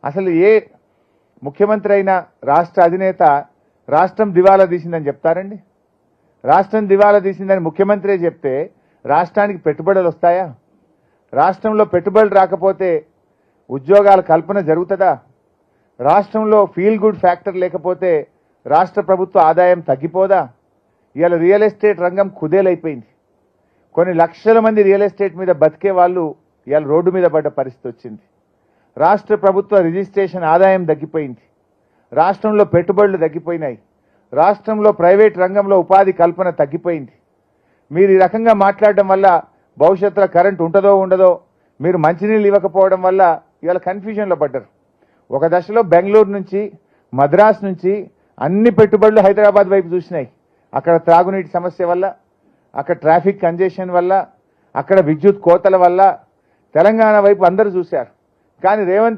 అసలు ఏ ముఖ్యమంత్రి అయినా రాష్ట్ర అధినేత రాష్ట్రం దివాలా తీసిందని చెప్తారండి? రాష్ట్రం దివాలా తీసిందని ముఖ్యమంత్రి చెప్తే రాష్ట్రానికి పెట్టుబడులు వస్తాయా? రాష్ట్రంలో పెట్టుబడులు రాకపోతే ఉద్యోగాల కల్పన జరుగుతుందా? రాష్ట్రంలో ఫీల్ గుడ్ ఫ్యాక్టర్ లేకపోతే రాష్ట్ర ప్రభుత్వ ఆదాయం తగ్గిపోదా? ఇవాళ రియల్ ఎస్టేట్ రంగం కుదేలైపోయింది. కొన్ని లక్షల మంది రియల్ ఎస్టేట్ మీద బతికే వాళ్ళు ఇవాళ రోడ్డు మీద పడ్డ పరిస్థితి వచ్చింది. రాష్ట్ర ప్రభుత్వ రిజిస్ట్రేషన్ ఆదాయం తగ్గిపోయింది. రాష్ట్రంలో పెట్టుబడులు తగ్గిపోయినాయి. రాష్ట్రంలో ప్రైవేట్ రంగంలో ఉపాధి కల్పన తగ్గిపోయింది. మీరు ఈ రకంగా మాట్లాడడం వల్ల భవిష్యత్తులో కరెంట్ ఉంటుందో ఉండదో, మీరు మంచినీళ్ళు ఇవ్వకపోవడం వల్ల ఇవాళ కన్ఫ్యూజన్లో పడ్డారు. ఒక దశలో బెంగళూరు నుంచి మద్రాస్ నుంచి అన్ని పెట్టుబడులు హైదరాబాద్ వైపు చూసినాయి. అక్కడ త్రాగునీటి సమస్య వల్ల, అక్కడ ట్రాఫిక్ కంజెషన్ వల్ల, అక్కడ విద్యుత్ కోతల వల్ల తెలంగాణ వైపు అందరూ చూశారు. కానీ రేవంత్